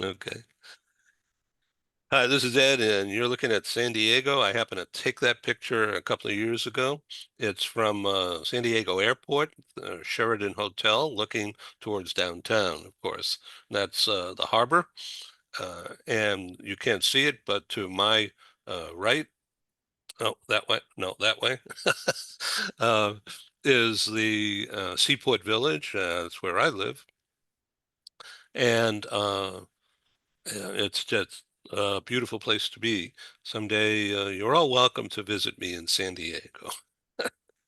Okay. Hi, this is Ed, and you're looking at San Diego. I happened to take that picture a couple of years ago. It's from San Diego Airport, Sheraton Hotel, looking towards downtown, of course. That's the harbor, and you can't see it, but to my right, oh, that way, no, that way, uh, is the Seaport Village. That's where I live. And it's just a beautiful place to be. Someday, you're all welcome to visit me in San Diego.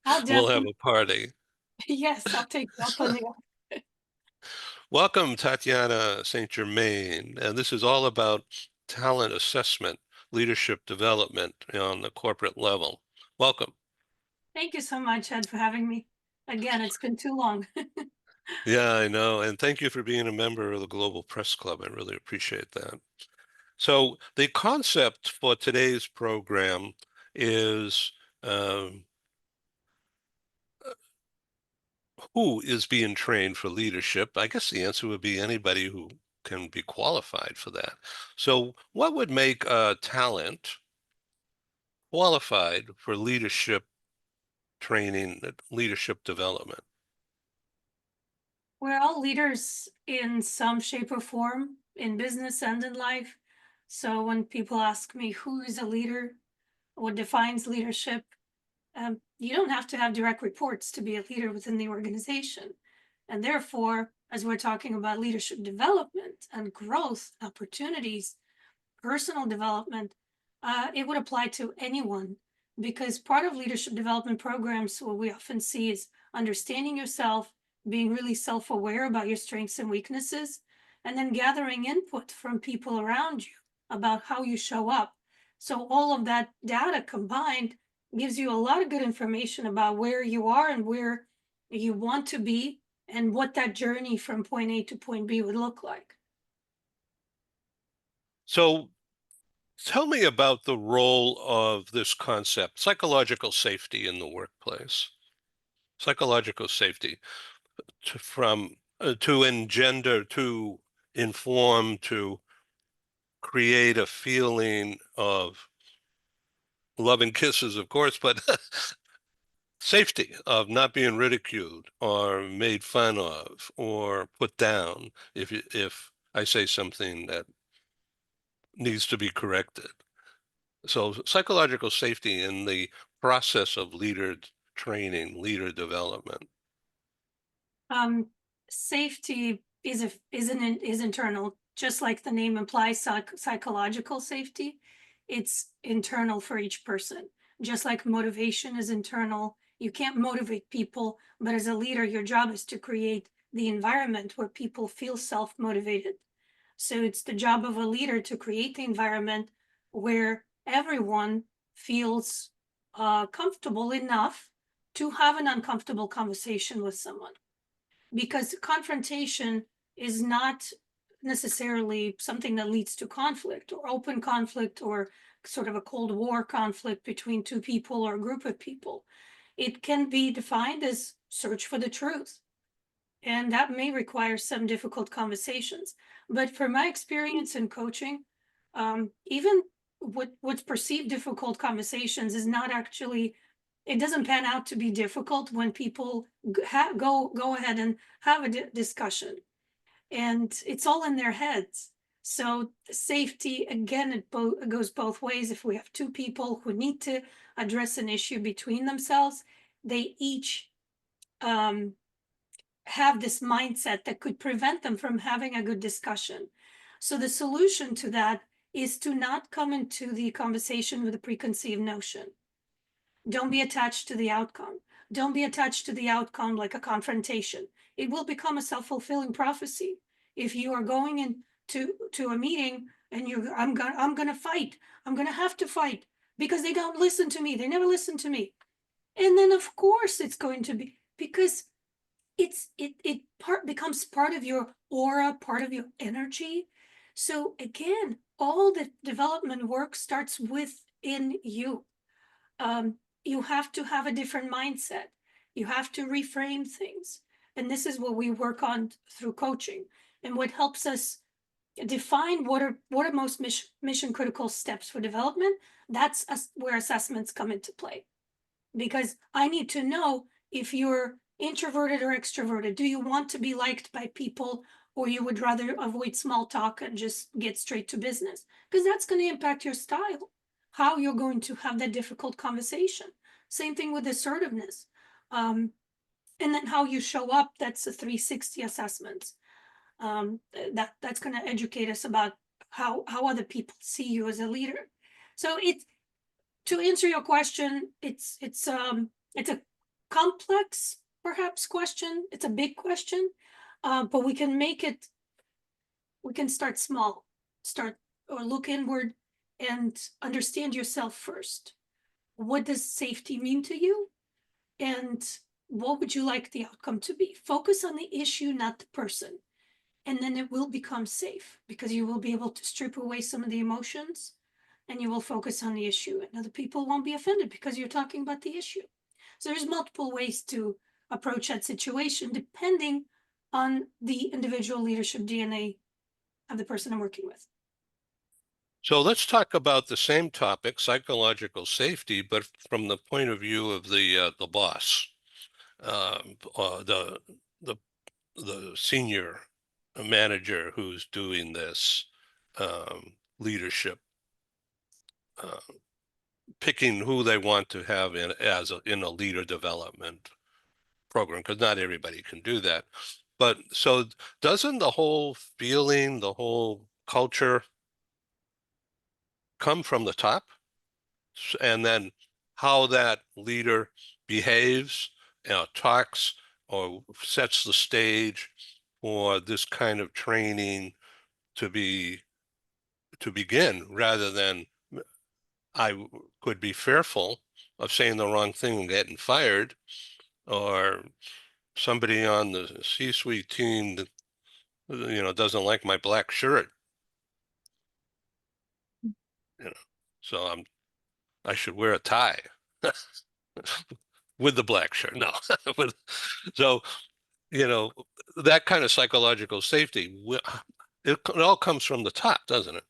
I'll We'll have definitely, a party. yes, I'll take you up on the Welcome, Tatiana St. Germain. And this is all about talent assessment, leadership development on the corporate level. Welcome. Thank you so much, Ed, for having me. Again, it's been too long. Yeah, I know. And thank you for being a member of the Global Press Club. I really appreciate that. So the concept for today's program is um, who is being trained for leadership? I guess the answer would be anybody who can be qualified for that. So what would make a talent qualified for leadership training, leadership development? We're all leaders in some shape or form in business and in life. So when people ask me who is a leader, what defines leadership, you don't have to have direct reports to be a leader within the organization. And therefore, as we're talking about leadership development and growth opportunities, personal development, it would apply to anyone because part of leadership development programs, what we often see is understanding yourself, being really self aware about your strengths and weaknesses, and then gathering input from people around you about how you show up. So, all of that data combined gives you a lot of good information about where you are and where you want to be and what that journey from point A to point B would look like. So tell me about the role of this concept, psychological safety in the workplace. Psychological safety to engender, to inform, to create a feeling of love and kisses, of course, but safety of not being ridiculed or made fun of or put down if I say something that needs to be corrected. So psychological safety in the process of leader training, leader development. Um, Safety is internal, just like the name implies. Psychological safety, it's internal for each person. Just like motivation is internal, you can't motivate people, but as a leader, your job is to create the environment where people feel self motivated. So it's the job of a leader to create the environment where everyone feels comfortable enough to have an uncomfortable conversation with someone because confrontation is not necessarily something that leads to conflict or open conflict or sort of a cold war conflict between two people or a group of people. It can be defined as search for the truth, and that may require some difficult conversations. But from my experience in coaching, even what's perceived difficult conversations is not actually, it doesn't pan out to be difficult when people go ahead and have a discussion, and it's all in their heads. So safety again, it goes both ways. If we have two people who need to address an issue between themselves, they each um, have this mindset that could prevent them from having a good discussion. So the solution to that is to not come into the conversation with a preconceived notion. Don't be attached to the outcome. Don't be attached to the outcome like a confrontation. It will become a self-fulfilling prophecy. If you are going into a meeting and I'm gonna fight. I'm gonna have to fight because they don't listen to me. They never listen to me. And then of course it's going to be because it part becomes part of your aura, part of your energy. So again, all the development work starts within you. um, you have to have a different mindset. You have to reframe things. And this is what we work on through coaching. And what helps us define what are most mission critical steps for development. That's where assessments come into play, because I need to know if you're introverted or extroverted. Do you want to be liked by people, or you would rather avoid small talk and just get straight to business? Because that's going to impact your style, how you're going to have that difficult conversation. Same thing with assertiveness. Um, and then how you show up, that's a 360 assessment. That's going to educate us about how other people see you as a leader. So it's, to answer your question, it's a complex perhaps question. It's a big question, but we can start small, start or look inward and understand yourself first. What does safety mean to you? And what would you like the outcome to be? Focus on the issue, not the person. And then it will become safe, because you will be able to strip away some of the emotions and you will focus on the issue, and other people won't be offended because you're talking about the issue. So there's multiple ways to approach that situation depending on the individual leadership DNA of the person I'm working with. So let's talk about the same topic, psychological safety, but from the point of view of the boss, the the senior manager who's doing this leadership, uh, picking who they want to have in a leader development program, because not everybody can do that. But so doesn't the whole feeling, the whole culture come from the top? And then how that leader behaves, talks, or sets the stage for this kind of training to be to begin, rather than I could be fearful of saying the wrong thing and getting fired, or somebody on the C-suite team that doesn't like my black shirt, you know. So I should wear a tie with the black shirt. No, so you know, that kind of psychological safety, it all comes from the top, doesn't it?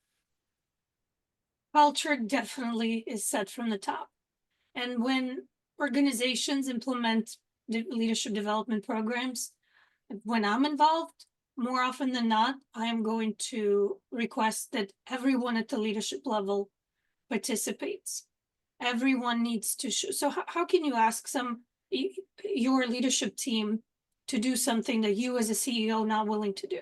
Culture definitely is set from the top. And when organizations implement leadership development programs, when I'm involved, more often than not, I am going to request that everyone at the leadership level participates. Everyone needs to show. So how can you ask your leadership team to do something that you as a CEO not willing to do?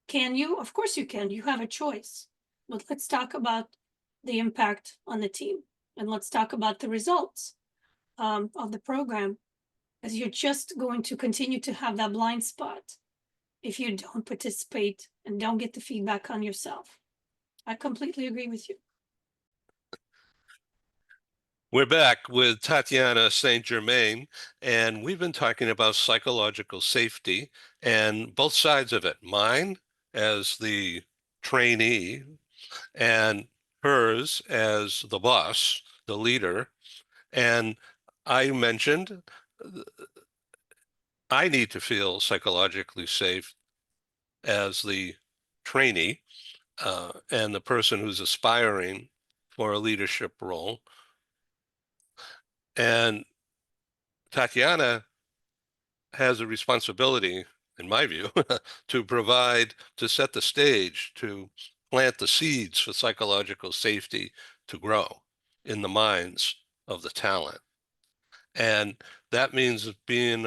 Can you? Of course you can. You have a choice. But let's talk about the impact on the team, and let's talk about the results of the program, as you're just going to continue to have that blind spot if you don't participate and don't get the feedback on yourself. I completely agree with you. We're back with Tatiana St. Germain, and we've been talking about psychological safety and both sides of it. Mine as the trainee, and hers as the boss, the leader. And I mentioned I need to feel psychologically safe as the trainee, and the person who's aspiring for a leadership role. And Tatiana has a responsibility, in my view, to set the stage, to plant the seeds for psychological safety to grow in the minds of the talent. And that means being,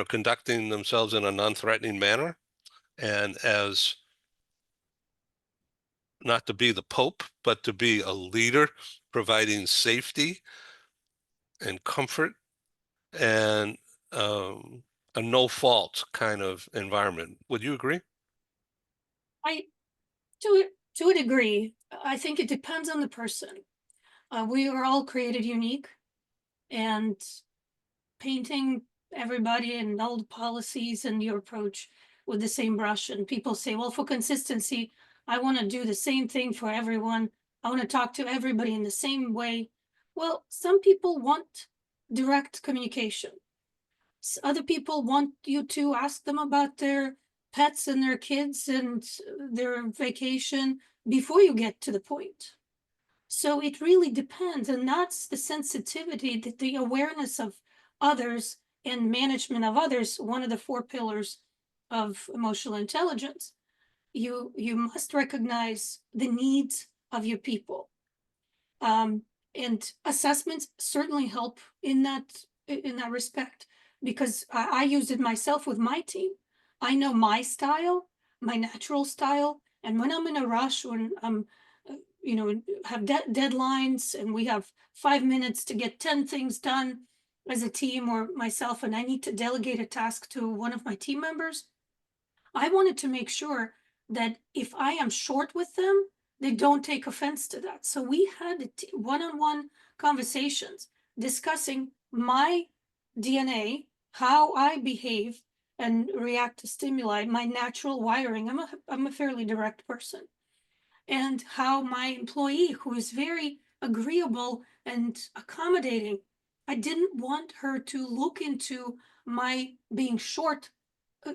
conducting themselves in a non-threatening manner, and as not to be the Pope, but to be a leader, providing safety and comfort, and um, a no fault kind of environment. Would you agree? I to a degree, I think it depends on the person. We are all created unique, and painting everybody and all the policies and your approach with the same brush. And people say, well, for consistency, I want to do the same thing for everyone. I want to talk to everybody in the same way. Well, some people want direct communication. Other people want you to ask them about their pets and their kids and their vacation before you get to the point. So it really depends, and that's the sensitivity, the awareness of others and management of others, one of the four pillars of emotional intelligence. You must recognize the needs of your people. Um, and assessments certainly help in that respect, because I used it myself with my team. I know my style, my natural style, and when I'm in a rush, when I'm have deadlines and we have 5 minutes to get 10 things done as a team or myself, and I need to delegate a task to one of my team members, I wanted to make sure that if I am short with them, they don't take offense to that. So we had one-on-one conversations discussing my DNA, how I behave and react to stimuli, my natural wiring. I'm a fairly direct person, and how my employee, who is very agreeable and accommodating, I didn't want her to look into my being short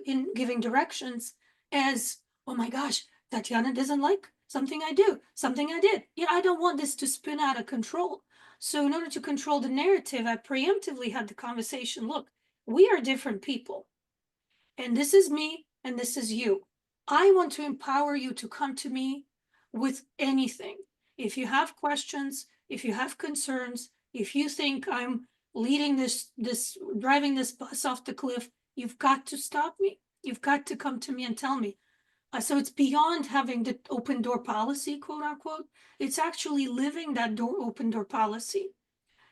in giving directions as, oh my gosh, Tatiana doesn't like something I do, something I did. Yeah, I don't want this to spin out of control. So, in order to control the narrative, I preemptively had the conversation, look, we are different people, and this is me and this is you. I want to empower you to come to me with anything. If you have questions, if you have concerns, if you think I'm leading this driving this bus off the cliff, you've got to stop me. You've got to come to me and tell me. So it's beyond having the open door policy, quote unquote. It's actually living that open door policy.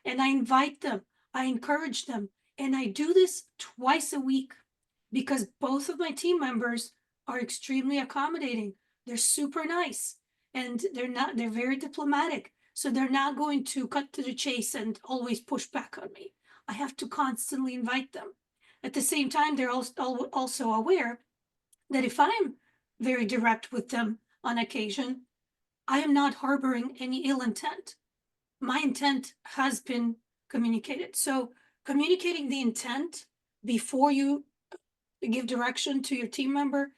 And I invite them, I encourage them, and I do this twice a week because both of my team members are extremely accommodating. They're super nice, and they're very diplomatic. So they're not going to cut to the chase and always push back on me. I have to constantly invite them. At the same time, they're also aware that if I'm very direct with them on occasion, I am not harboring any ill intent. My intent has been communicated. So communicating the intent before you give direction to your team member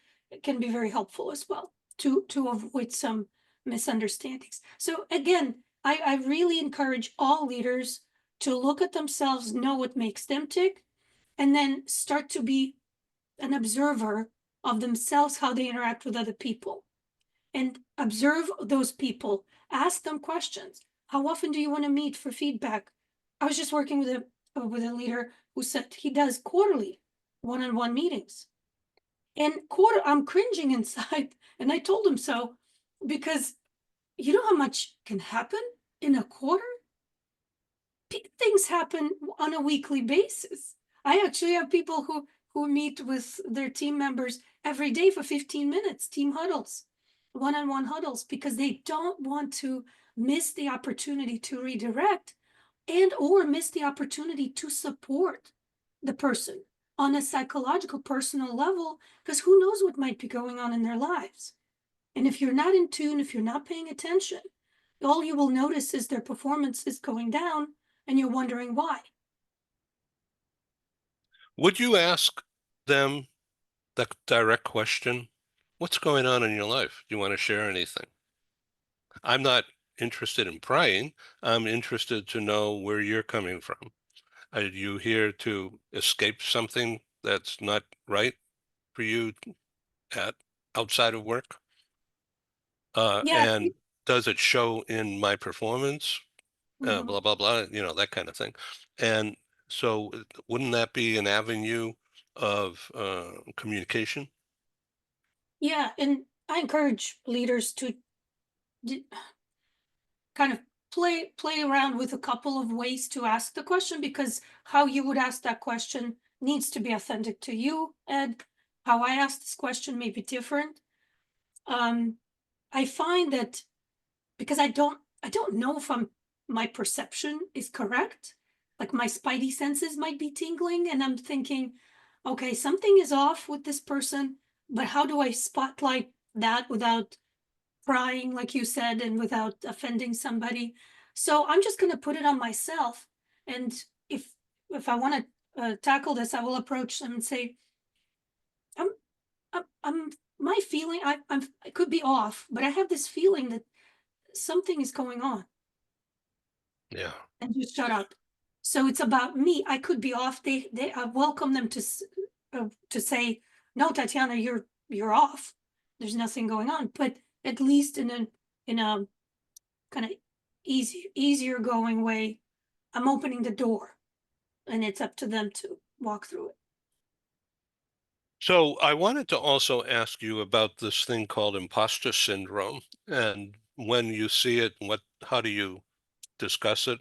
can be very helpful as well to avoid some misunderstandings. So again, I really encourage all leaders to look at themselves, know what makes them tick, and then start to be an observer of themselves, how they interact with other people, and observe those people. Ask them questions. How often do you want to meet for feedback? I was just working with a leader who said he does quarterly one-on-one meetings. And I'm cringing inside, and I told him so, because you know how much can happen in a quarter? Things happen on a weekly basis. I actually have people who meet with their team members every day for 15 minutes, team huddles, one-on-one huddles, because they don't want to miss the opportunity to redirect and or miss the opportunity to support the person on a psychological personal level, because who knows what might be going on in their lives. And if you're not in tune, if you're not paying attention, all you will notice is their performance is going down and you're wondering why. Would you ask them the direct question, what's going on in your life? Do you want to share anything? I'm not interested in prying. I'm interested to know where you're coming from. Are you here to escape something that's not right for you at outside of work? Yeah. And does it show in my performance? Mhm. Blah, blah, blah, that kind of thing. And so wouldn't that be an avenue of communication? Yeah, and I encourage leaders to d- kind of play around with a couple of ways to ask the question, because how you would ask that question needs to be authentic to you, Ed. How I ask this question may be different. Um, I find that because I don't know if my perception is correct. Like my spidey senses might be tingling, and I'm thinking, okay, something is off with this person, but how do I spotlight that without prying, like you said, and without offending somebody? So I'm just going to put it on myself. And if if I want to tackle this, I will approach them and say, I'm my feeling, I could be off, but I have this feeling that something is going on, Yeah. and just shut up. So it's about me. I could be off. I welcome them to say, no, Tatiana, you're off. There's nothing going on. But at least in a kind of easier going way, I'm opening the door, and it's up to them to walk through it. So I wanted to also ask you about this thing called imposter syndrome, and when you see it, how do you discuss it?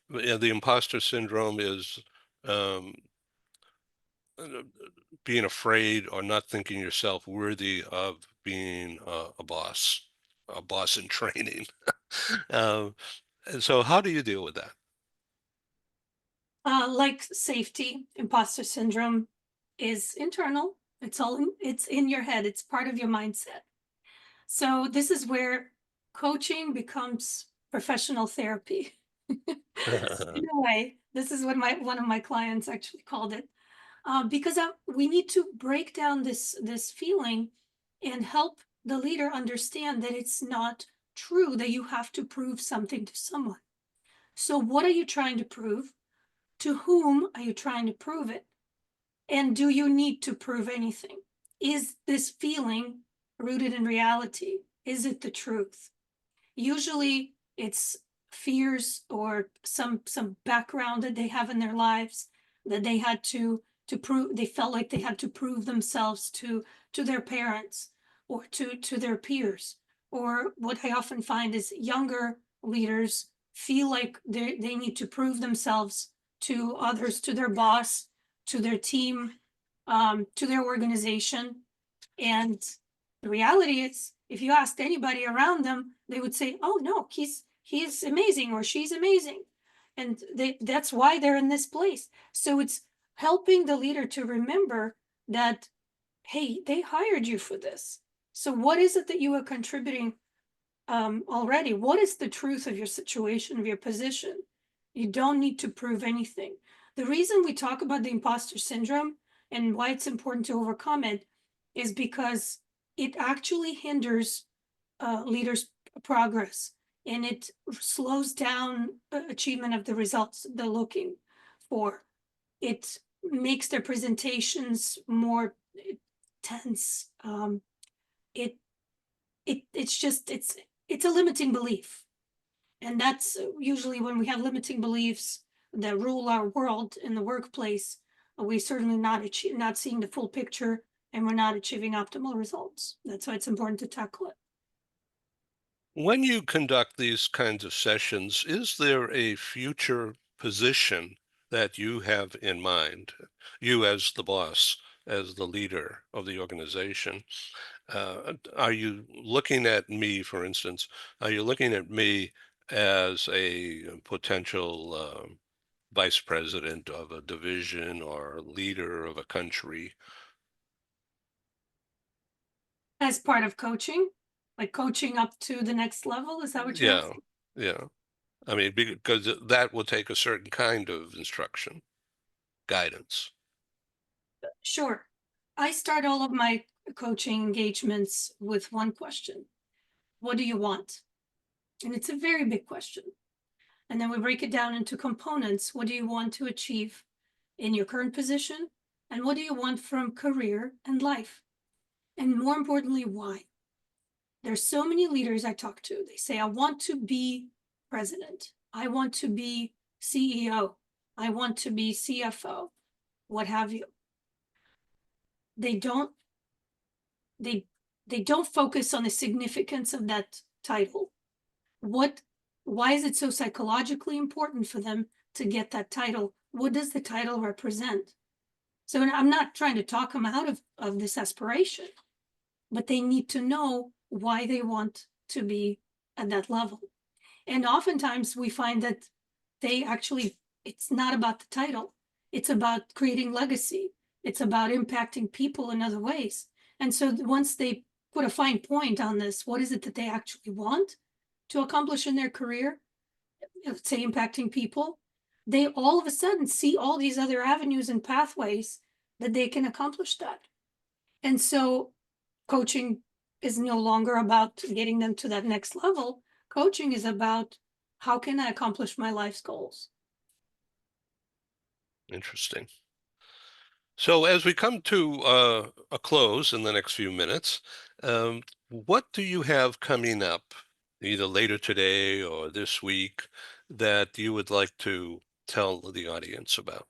Yeah, the imposter syndrome is um, uh, being afraid or not thinking yourself worthy of being a boss in training. Um, and so, how do you deal with that? Like safety, imposter syndrome is internal. It's in your head. It's part of your mindset. So this is where coaching becomes professional therapy. In a way, this is what my one of my clients actually called it, because we need to break down this feeling and help the leader understand that it's not true that you have to prove something to someone. So what are you trying to prove? To whom are you trying to prove it? And do you need to prove anything? Is this feeling rooted in reality? Is it the truth? Usually it's fears or some background that they have in their lives that they had to prove, they felt like they had to prove themselves to their parents or to their peers. Or what I often find is younger leaders feel like they need to prove themselves to others, to their boss, to their team, to their organization. And the reality is, if you asked anybody around them, they would say, "Oh no, he's amazing or she's amazing," and that's why they're in this place. So it's helping the leader to remember that, hey, they hired you for this. So what is it that you are contributing already? What is the truth of your situation, of your position? You don't need to prove anything. The reason we talk about the imposter syndrome and why it's important to overcome it is because it actually hinders leaders' progress, and it slows down achievement of the results they're looking for. It makes their presentations more tense. It it's just it's a limiting belief, and that's usually when we have limiting beliefs that rule our world in the workplace. We certainly not seeing the full picture, and we're not achieving optimal results. That's why it's important to tackle it. When you conduct these kinds of sessions, is there a future position that you have in mind? You as the boss, as the leader of the organization, are you looking at me, for instance, are you looking at me as a potential vice president of a division or leader of a country? As part of coaching, like coaching up to the next level, is that what you're Yeah, asking? yeah. I mean, because that will take a certain kind of instruction, guidance. Sure. I start all of my coaching engagements with one question. What do you want? And it's a very big question. And then we break it down into components. What do you want to achieve in your current position? And what do you want from career and life? And more importantly, why? There's so many leaders I talk to. They say, I want to be president. I want to be CEO. I want to be CFO, what have you. They don't they they don't focus on the significance of that title. What why is it so psychologically important for them to get that title? What does the title represent? So I'm not trying to talk them out of this aspiration, but they need to know why they want to be at that level. And oftentimes we find that they actually, it's not about the title, it's about creating legacy, it's about impacting people in other ways. And so once they put a fine point on this, what is it that they actually want to accomplish in their career? Let's say impacting people, they all of a sudden see all these other avenues and pathways that they can accomplish that. And so coaching is no longer about getting them to that next level. Coaching is about how can I accomplish my life's goals. Interesting. So as we come to a close in the next few minutes, what do you have coming up, either later today or this week, that you would like to tell the audience about?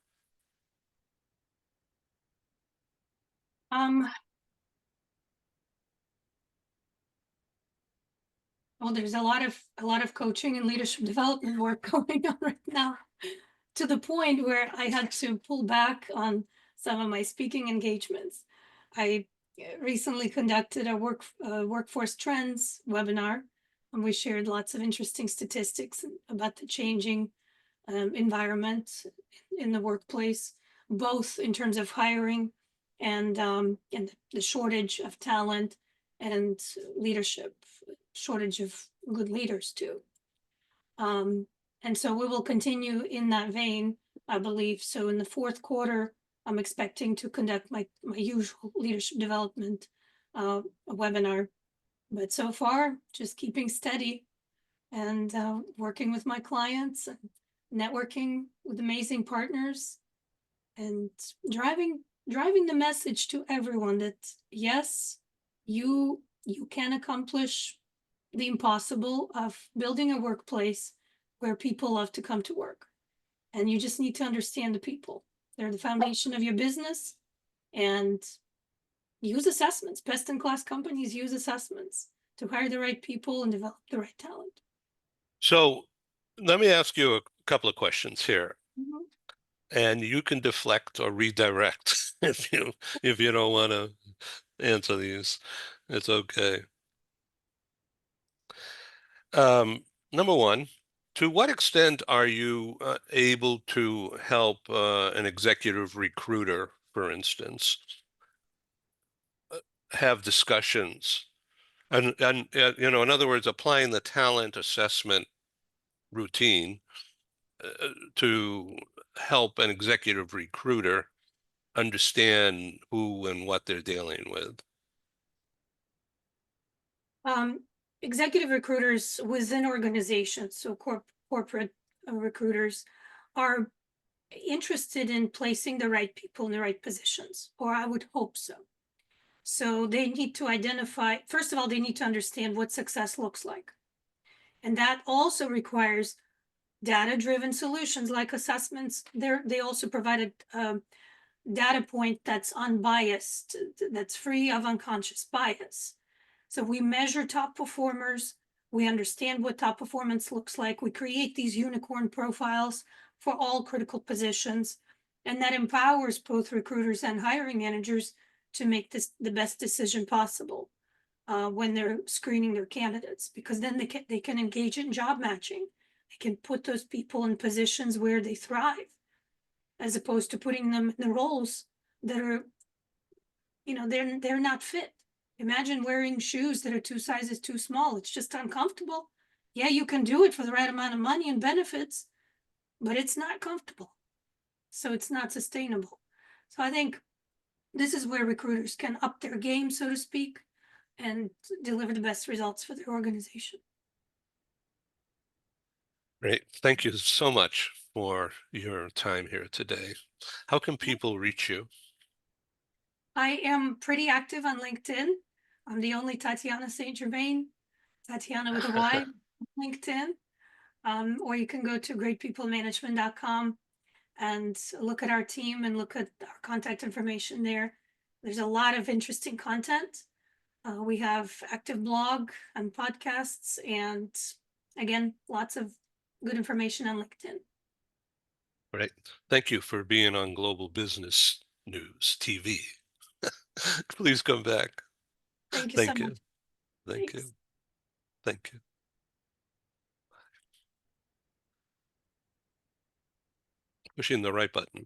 Um, well, there's a lot of coaching and leadership development work going on right now, to the point where I had to pull back on some of my speaking engagements. I recently conducted a workforce trends webinar, and we shared lots of interesting statistics about the changing environment in the workplace, both in terms of hiring and the shortage of talent and leadership, shortage of good leaders too. Um, and so we will continue in that vein, I believe. So in the fourth quarter, I'm expecting to conduct my usual leadership development webinar. But so far, just keeping steady and working with my clients and networking with amazing partners and driving driving the message to everyone that yes, you can accomplish the impossible of building a workplace where people love to come to work. And you just need to understand the people. They're the foundation of your business, and use assessments. Best in class companies use assessments to hire the right people and develop the right talent. So let me ask you a couple of questions here, Mhm. and you can deflect or redirect if you don't want to answer these. It's okay. Number one, to what extent are you able to help an executive recruiter, for instance, have discussions? In other words, applying the talent assessment routine to help an executive recruiter understand who and what they're dealing with. Um, Executive recruiters within organizations, so corporate recruiters, are interested in placing the right people in the right positions, or I would hope so. So they need to identify, first of all, they need to understand what success looks like. And that also requires data-driven solutions like assessments. They also provided data point that's unbiased, that's free of unconscious bias. So we measure top performers, we understand what top performance looks like, we create these unicorn profiles for all critical positions, and that empowers both recruiters and hiring managers to make this the best decision possible when they're screening their candidates, because then they can engage in job matching. They can put those people in positions where they thrive, as opposed to putting them in the roles that are, they're not fit. Imagine wearing shoes that are two sizes too small. It's just uncomfortable. Yeah, you can do it for the right amount of money and benefits, but it's not comfortable. So it's not sustainable. So I think this is where recruiters can up their game, so to speak, and deliver the best results for their organization. Great. Thank you so much for your time here today. How can people reach you? I am pretty active on LinkedIn. I'm the only Tatiana St. Germain, Tatiana with a Y, LinkedIn. Or you can go to greatpeoplemanagement.com and look at our team and look at our contact information there. There's a lot of interesting content. We have active blog and podcasts, and again, lots of good information on LinkedIn. Right. Thank you for being on Global Business News TV. Please come back. Thank you so Thank much. you. Thank you. Thanks. Thank you. Pushing the right button.